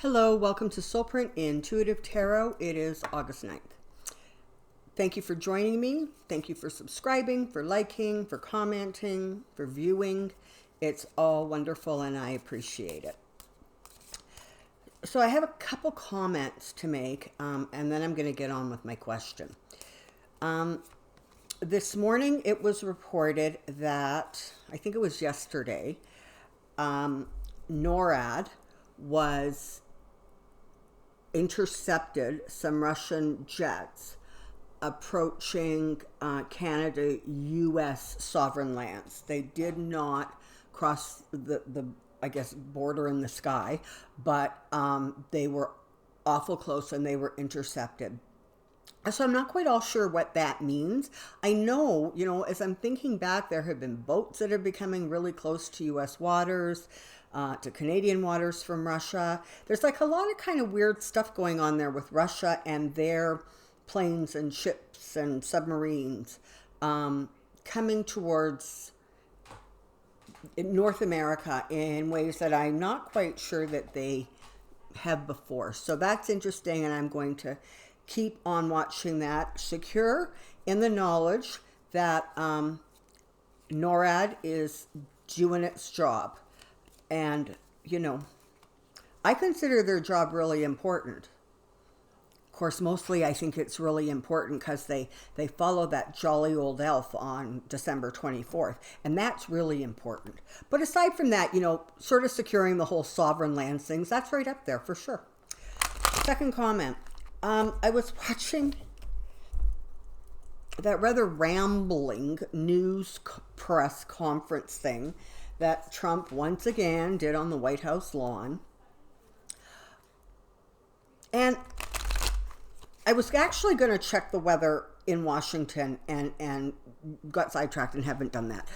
Hello, welcome to Soulprint Intuitive Tarot. It is August 9th. Thank you for joining me. Thank you for subscribing, for liking, for commenting, for viewing. It's all wonderful and I appreciate it. So I have a couple comments to make and then I'm going to get on with my question. This morning it was reported that, I think it was yesterday, NORAD was intercepted some Russian jets approaching Canada, U.S. sovereign lands. They did not cross the I guess, border in the sky, but they were awful close and they were intercepted. So I'm not quite all sure what that means. I know, as I'm thinking back, there have been boats that are becoming really close to U.S. waters, to Canadian waters from Russia. There's like a lot of kind of weird stuff going on there with Russia and their planes and ships and submarines coming towards North America in ways that I'm not quite sure that they have before. So that's interesting, and I'm going to keep on watching that, secure in the knowledge that NORAD is doing its job. And, I consider their job really important. Of course, mostly I think it's really important because they follow that jolly old elf on December 24th. And that's really important. But aside from that, sort of securing the whole sovereign lands things, that's right up there for sure. Second comment. I was watching that rather rambling news press conference thing that Trump once again did on the White House lawn. And I was actually going to check the weather in Washington and got sidetracked and haven't done that.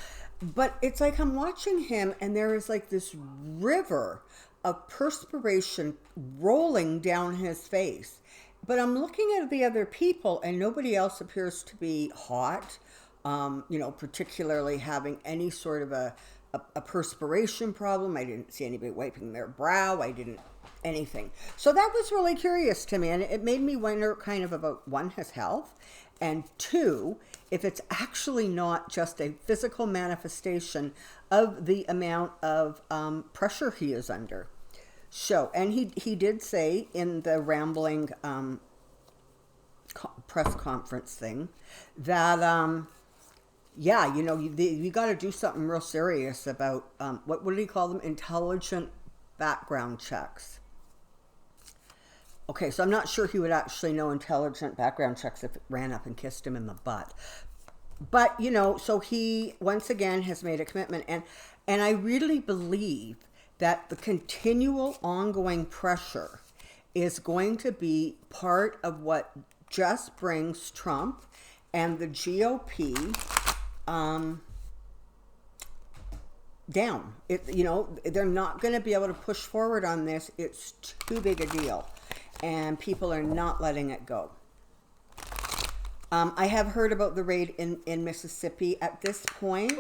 But it's like I'm watching him and there is like this river of perspiration rolling down his face. But I'm looking at the other people and nobody else appears to be hot, particularly having any sort of a perspiration problem. I didn't see anybody wiping their brow. I didn't anything. So that was really curious to me. And it made me wonder kind of about, one, his health, and two, if it's actually not just a physical manifestation of the amount of pressure he is under. So, and he did say in the rambling press conference thing that, you got to do something real serious about, what do you call them? Intelligent background checks. Okay, so I'm not sure he would actually know intelligent background checks if it ran up and kissed him in the butt. But, so he, once again, has made a commitment. And I really believe that the continual ongoing pressure is going to be part of what just brings Trump and the GOP down. They're not going to be able to push forward on this. It's too big a deal. And people are not letting it go. I have heard about the raid in Mississippi. At this point,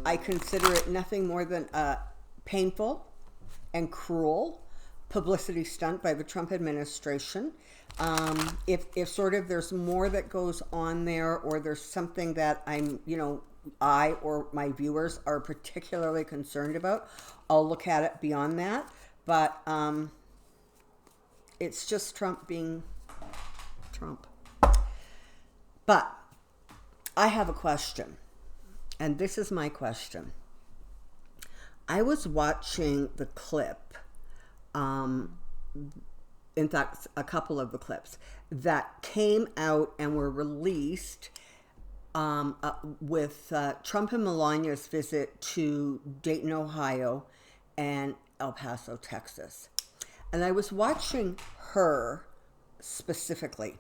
I consider it nothing more than a painful and cruel publicity stunt by the Trump administration. If sort of there's more that goes on there, or there's something that I or my viewers are particularly concerned about, I'll look at it beyond that. But it's just Trump being Trump. But I have a question, and this is my question. I was watching the clip, in fact, a couple of the clips that came out and were released with Trump and Melania's visit to Dayton, Ohio, and El Paso, Texas. And I was watching her specifically.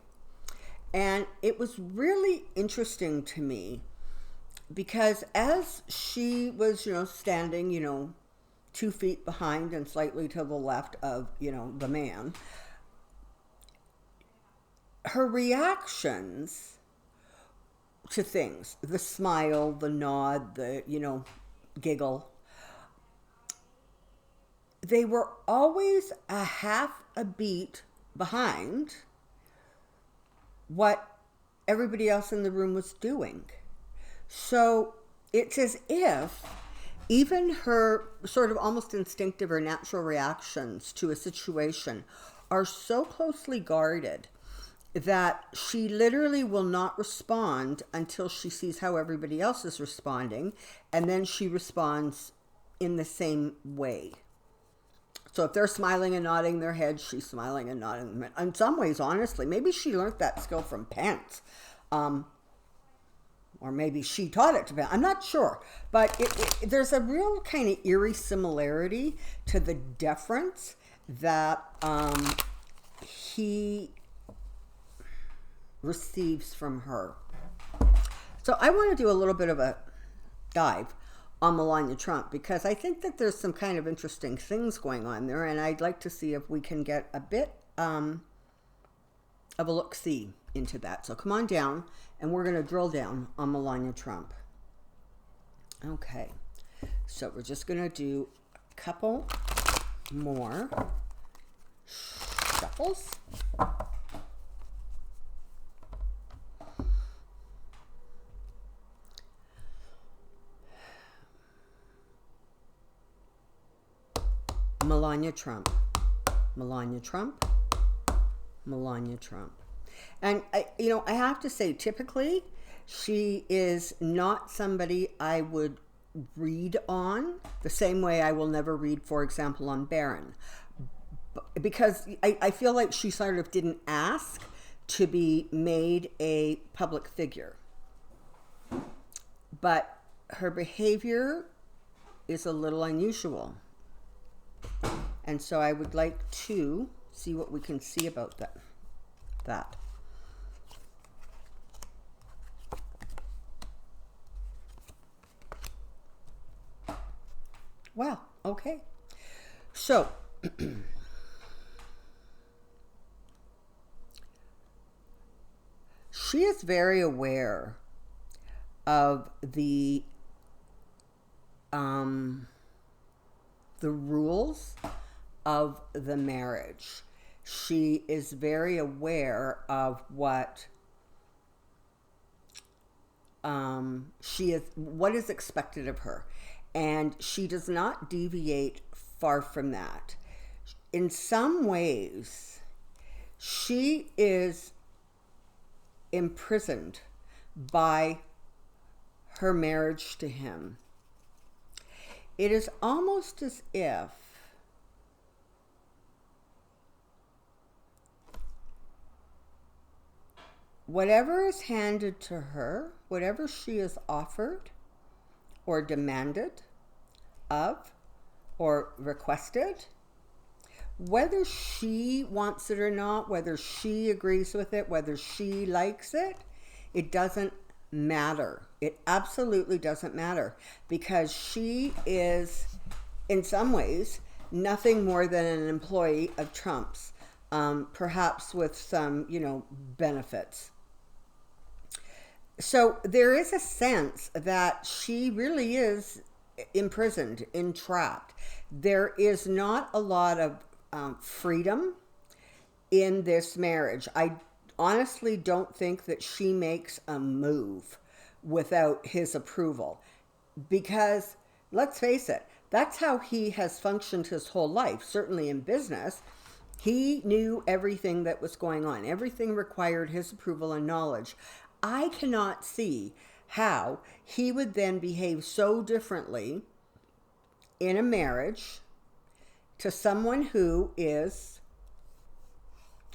And it was really interesting to me because as she was, standing, 2 feet behind and slightly to the left of, the man, her reactions to things, the smile, the nod, the, giggle, they were always a half a beat behind what everybody else in the room was doing. So it's as if even her sort of almost instinctive or natural reactions to a situation are so closely guarded that she literally will not respond until she sees how everybody else is responding, and then she responds in the same way. So if they're smiling and nodding their head, she's smiling and nodding. In some ways, honestly, maybe she learned that skill from Pence. Or maybe she taught it to Pence. I'm not sure. But there's a real kind of eerie similarity to the deference that he receives from her. So I want to do a little bit of a dive on Melania Trump, because I think that there's some kind of interesting things going on there, and I'd like to see if we can get a bit of a look-see into that. So come on down, and we're going to drill down on Melania Trump. Okay, so we're just going to do a couple more shuffles. Melania Trump, Melania Trump, Melania Trump. And I have to say, typically, she is not somebody I would read on the same way I will never read, for example, on Barron. Because I feel like she sort of didn't ask to be made a public figure. But her behavior is a little unusual. And so I would like to see what we can see about that. Wow, okay. So, she is very aware of the rules of the marriage. She is very aware of what what is expected of her, and she does not deviate far from that. In some ways, she is imprisoned by her marriage to him. It is almost as if whatever is handed to her, whatever she is offered or demanded of or requested, whether she wants it or not, whether she agrees with it, whether she likes it, it doesn't matter. It absolutely doesn't matter, because she is, in some ways, nothing more than an employee of Trump's, perhaps with some, benefits. So there is a sense that she really is imprisoned, entrapped. There is not a lot of freedom in this marriage. I honestly don't think that she makes a move without his approval, because let's face it, that's how he has functioned his whole life. Certainly in business, he knew everything that was going on. Everything required his approval and knowledge. I cannot see how he would then behave so differently in a marriage to someone who is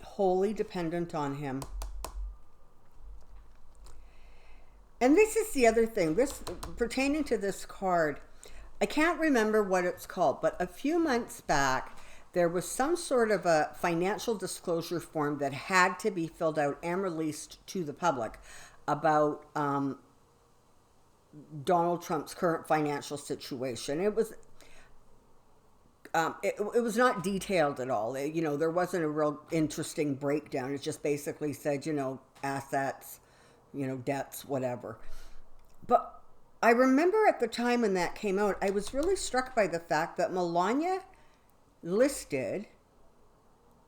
wholly dependent on him. And this is the other thing, this pertaining to this card, I can't remember what it's called, but a few months back, there was some sort of a financial disclosure form that had to be filled out and released to the public about Donald Trump's current financial situation. It was not detailed at all. There wasn't a real interesting breakdown. It just basically said, assets, debts, whatever. But I remember at the time when that came out, I was really struck by the fact that Melania listed,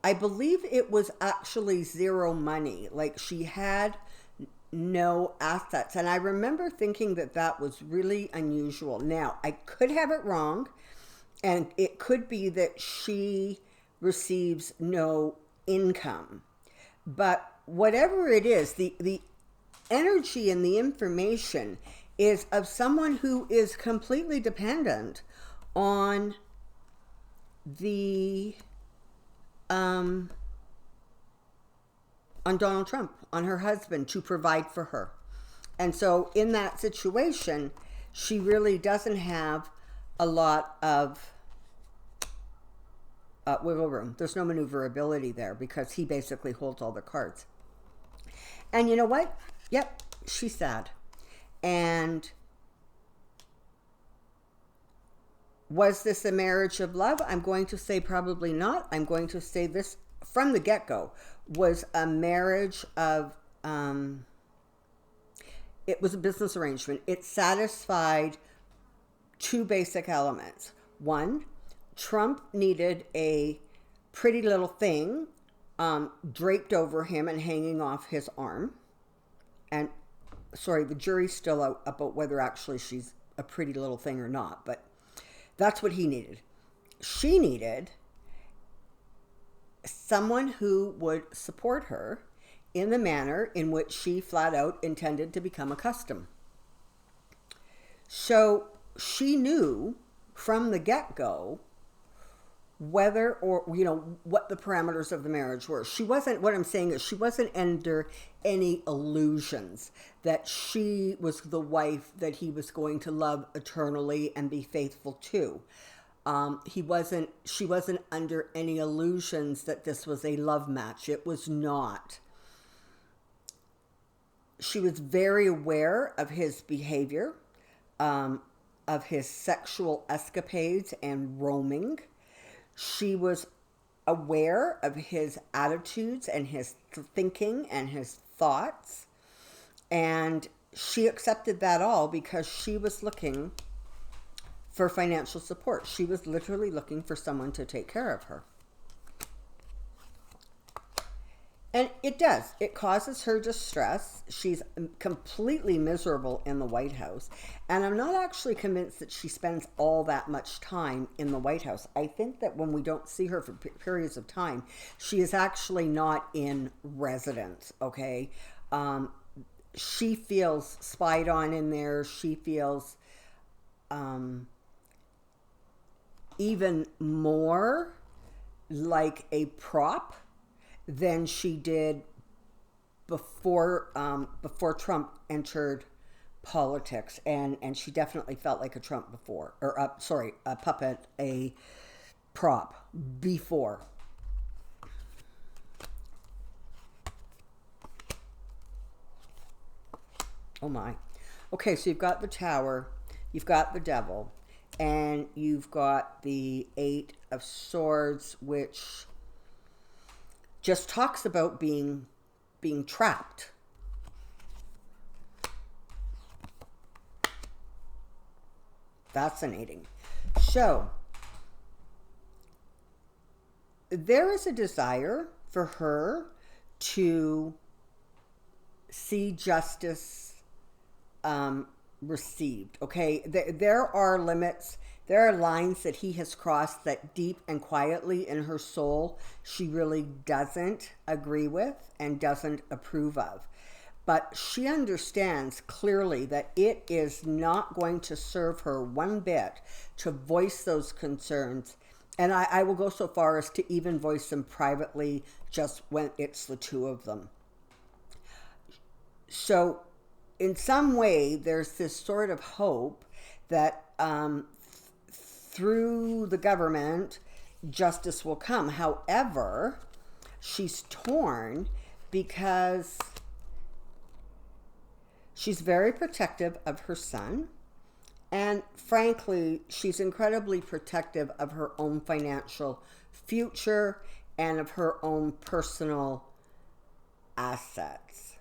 I believe it was actually zero money. Like she had no assets. And I remember thinking that that was really unusual. Now, I could have it wrong, and it could be that she receives no income. But whatever it is, the energy and the information is of someone who is completely dependent on the on Donald Trump, on her husband, to provide for her. And so in that situation, she really doesn't have a lot of wiggle room. There's no maneuverability there because he basically holds all the cards. And you know what? Yep, she's sad. And was this a marriage of love? I'm going to say probably not. I'm going to say this from the get-go was a marriage of, it was a business arrangement. It satisfied two basic elements. One, Trump needed a pretty little thing draped over him and hanging off his arm. And sorry, the jury's still out about whether actually she's a pretty little thing or not, but that's what he needed. She needed someone who would support her in the manner in which she flat out intended to become accustomed. So she knew from the get-go whether or, what the parameters of the marriage were. She wasn't, what I'm saying is she wasn't under any illusions that she was the wife that he was going to love eternally and be faithful to. She wasn't under any illusions that this was a love match. It was not. She was very aware of his behavior, of his sexual escapades and roaming. She was aware of his attitudes and his thinking and his thoughts. And she accepted that all because she was looking for financial support. She was literally looking for someone to take care of her. And it does. It causes her distress. She's completely miserable in the White House. And I'm not actually convinced that she spends all that much time in the White House. I think that when we don't see her for periods of time, she is actually not in residence, okay? She feels spied on in there. She feels even more like a prop than she did before Trump entered politics, and she definitely felt like a Trump before, or a puppet, a prop before. Oh my. Okay, so you've got the Tower, you've got the Devil, and you've got the Eight of Swords, which just talks about being trapped. Fascinating. So, there is a desire for her to see justice received. Okay, there are limits. There are lines that he has crossed that deep and quietly in her soul she really doesn't agree with and doesn't approve of. But she understands clearly that it is not going to serve her one bit to voice those concerns. And I will go so far as to even voice them privately just when it's the two of them. So in some way, there's this sort of hope that through the government, justice will come. However, she's torn because she's very protective of her son. And frankly, she's incredibly protective of her own financial future and of her own personal assets.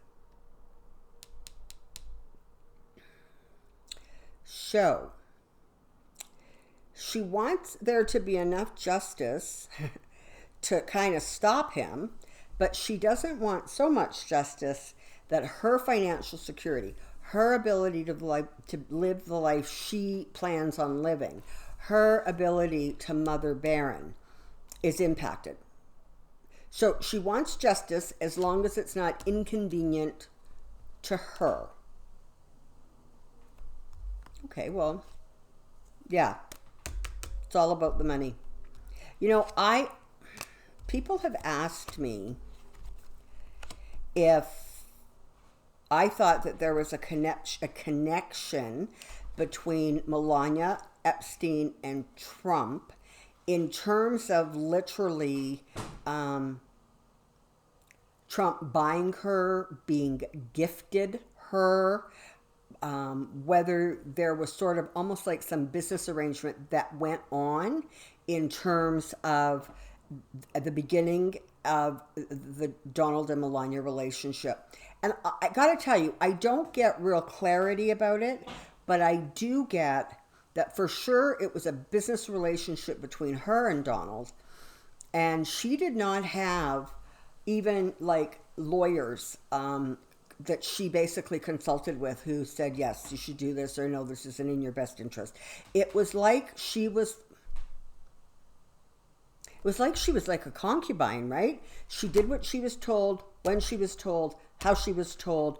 So, she wants there to be enough justice to kind of stop him, but she doesn't want so much justice that her financial security, her ability to live the life she plans on living, her ability to mother Baron is impacted. So she wants justice as long as it's not inconvenient to her. Okay, well, yeah, it's all about the money. You know, people have asked me if I thought that there was a connection between Melania, Epstein, and Trump in terms of literally Trump buying her, being gifted her, whether there was sort of almost like some business arrangement that went on in terms of the beginning of the Donald and Melania relationship. And I got to tell you, I don't get real clarity about it, but I do get that for sure it was a business relationship between her and Donald. And she did not have even like lawyers that she basically consulted with who said, yes, you should do this, or no, this isn't in your best interest. It was like she was like a concubine, right? She did what she was told, when she was told, how she was told,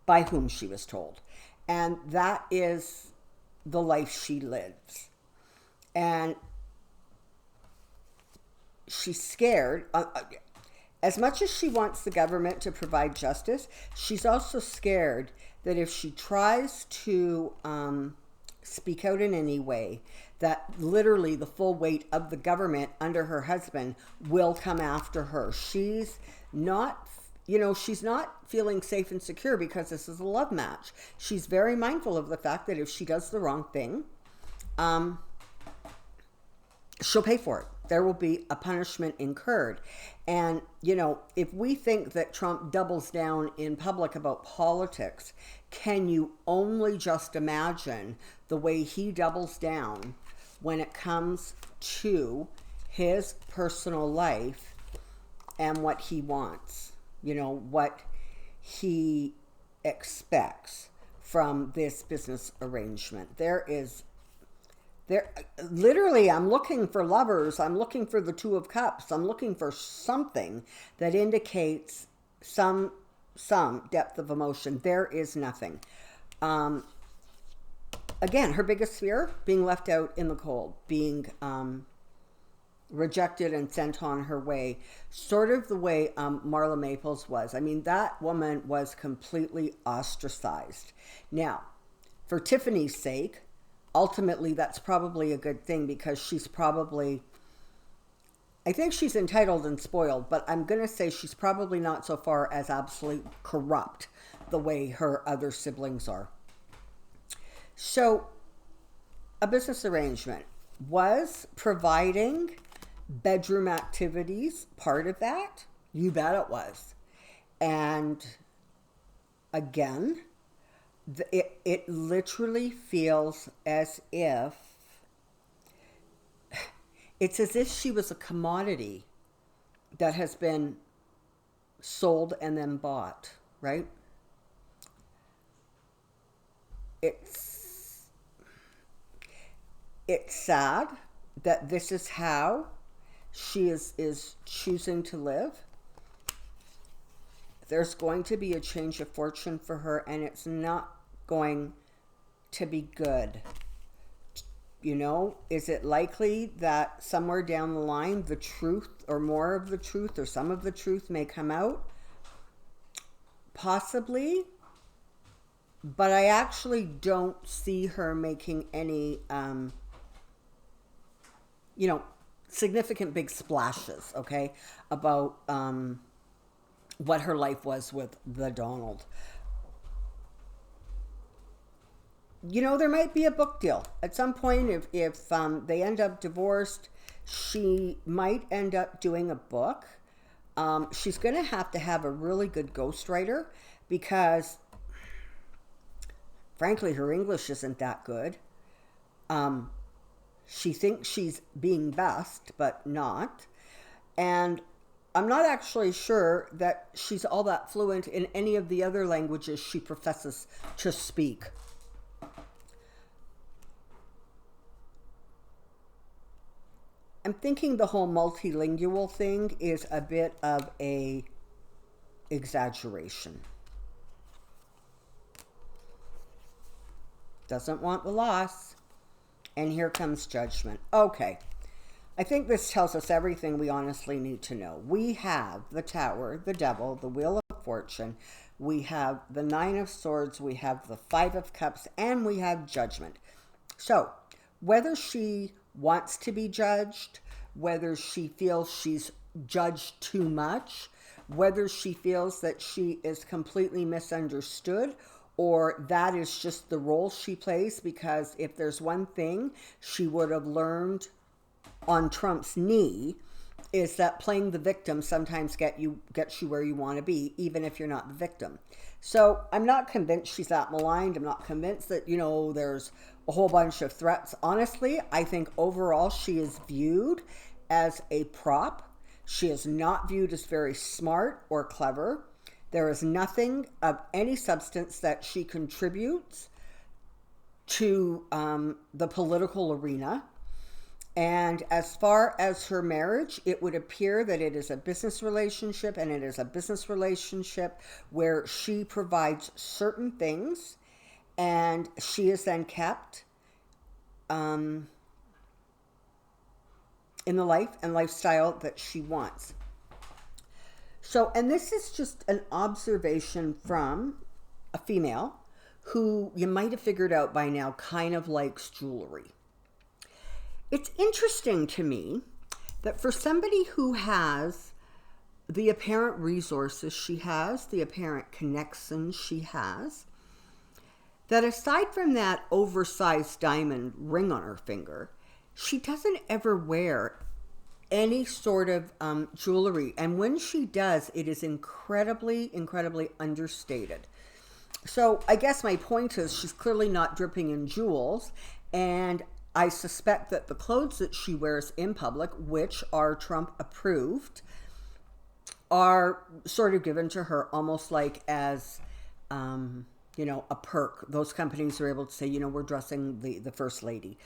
by whom she was told. And that is the life she lives. And she's scared. As much as she wants the government to provide justice, she's also scared that if she tries to speak out in any way, that literally the full weight of the government under her husband will come after her. She's not, she's not feeling safe and secure because this is a love match. She's very mindful of the fact that if she does the wrong thing, she'll pay for it. There will be a punishment incurred. And, if we think that Trump doubles down in public about politics, can you only just imagine the way he doubles down when it comes to his personal life and what he wants, what he expects from this business arrangement? There literally, I'm looking for lovers. I'm looking for the Two of Cups. I'm looking for something that indicates some depth of emotion. There is nothing. Again, her biggest fear, being left out in the cold, being rejected and sent on her way, sort of the way Marla Maples was. I mean, that woman was completely ostracized. Now, for Tiffany's sake, ultimately, that's probably a good thing because I think she's entitled and spoiled, but I'm going to say she's probably not so far as absolutely corrupt the way her other siblings are. So, a business arrangement. Was providing bedroom activities part of that? You bet it was. And again, it literally feels as if she was a commodity that has been sold and then bought, right? It's sad that this is how she is choosing to live. There's going to be a change of fortune for her, and it's not going to be good. Is it likely that somewhere down the line the truth, or more of the truth, or some of the truth may come out? Possibly. But I actually don't see her making any significant big splashes, okay, about what her life was with the Donald. There might be a book deal at some point. If they end up divorced, she might end up doing a book. She's going to have a really good ghostwriter because, frankly, her English isn't that good. She thinks she's being best, but not. And I'm not actually sure that she's all that fluent in any of the other languages she professes to speak. I'm thinking the whole multilingual thing is a bit of a exaggeration. Doesn't want the loss. And here comes judgment. Okay. I think this tells us everything we honestly need to know. We have the Tower, the Devil, the Wheel of Fortune. We have the Nine of Swords. We have the Five of Cups. And we have Judgment. So, whether she wants to be judged, whether she feels she's judged too much, whether she feels that she is completely misunderstood, or that is just the role she plays, because if there's one thing she would have learned on Trump's knee, is that playing the victim sometimes gets you where you want to be, even if you're not the victim. So I'm not convinced she's that maligned. I'm not convinced that, there's a whole bunch of threats. Honestly, I think overall she is viewed as a prop. She is not viewed as very smart or clever. There is nothing of any substance that she contributes to the political arena. And as far as her marriage, it would appear that it is a business relationship, and it is a business relationship where she provides certain things and she is then kept in the life and lifestyle that she wants. So, and this is just an observation from a female who you might have figured out by now kind of likes jewelry. It's interesting to me that for somebody who has the apparent resources she has, the apparent connections she has, that aside from that oversized diamond ring on her finger, she doesn't ever wear any sort of jewelry. And when she does, it is incredibly, incredibly understated. So I guess my point is she's clearly not dripping in jewels. And I suspect that the clothes that she wears in public, which are Trump approved, are sort of given to her almost like as, a perk. Those companies are able to say, we're dressing the first lady.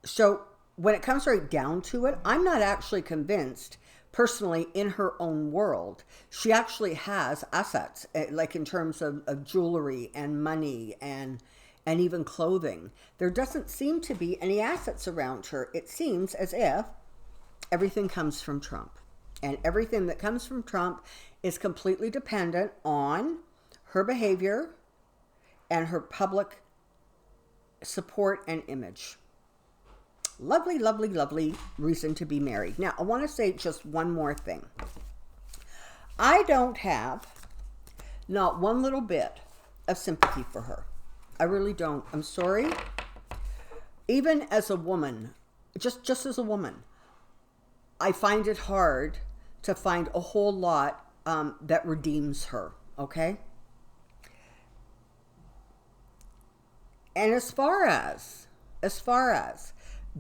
So when it comes right down to it, I'm not actually convinced personally in her own world. She actually has assets, like in terms of jewelry and money and even clothing. There doesn't seem to be any assets around her. It seems as if everything comes from Trump. And everything that comes from Trump is completely dependent on her behavior and her public support and image. Lovely, lovely, lovely reason to be married. Now, I want to say just one more thing. I don't have not one little bit of sympathy for her. I really don't. I'm sorry. Even as a woman, just as a woman, I find it hard to find a whole lot that redeems her, okay? And as far as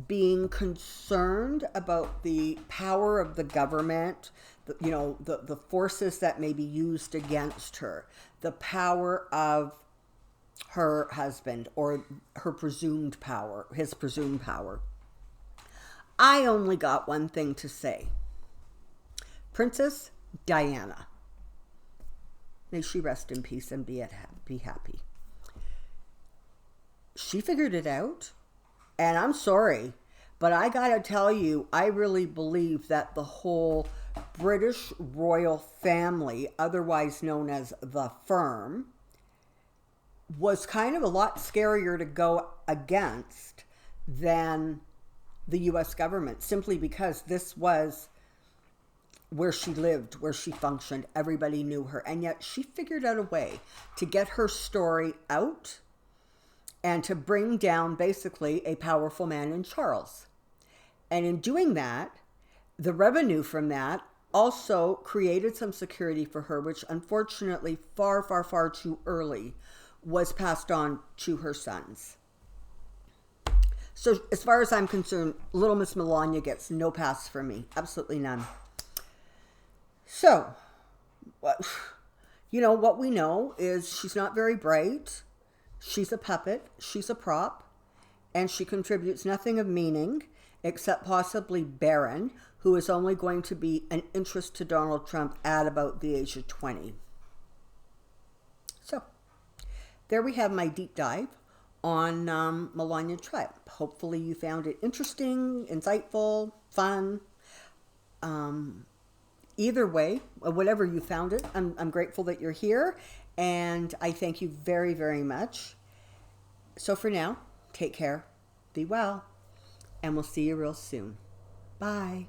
being concerned about the power of the government, the forces that may be used against her, the power of her husband or her presumed power, his presumed power, I only got one thing to say. Princess Diana. May she rest in peace and be happy. She figured it out. And I'm sorry, but I gotta tell you, I really believe that the whole British royal family, otherwise known as the firm, was kind of a lot scarier to go against than the U.S. government, simply because this was where she lived, where she functioned. Everybody knew her. And yet she figured out a way to get her story out and to bring down basically a powerful man in Charles. And in doing that, the revenue from that also created some security for her, which unfortunately far, far, far too early was passed on to her sons. So as far as I'm concerned, little Miss Melania gets no pass from me. Absolutely none. So, what we know is she's not very bright. She's a puppet. She's a prop. And she contributes nothing of meaning except possibly Barron, who is only going to be an interest to Donald Trump at about the age of 20. So, there we have my deep dive on Melania Trump. Hopefully you found it interesting, insightful, fun. Either way, whatever you found it, I'm grateful that you're here, and I thank you very, very much. So for now, take care, be well, and we'll see you real soon. Bye.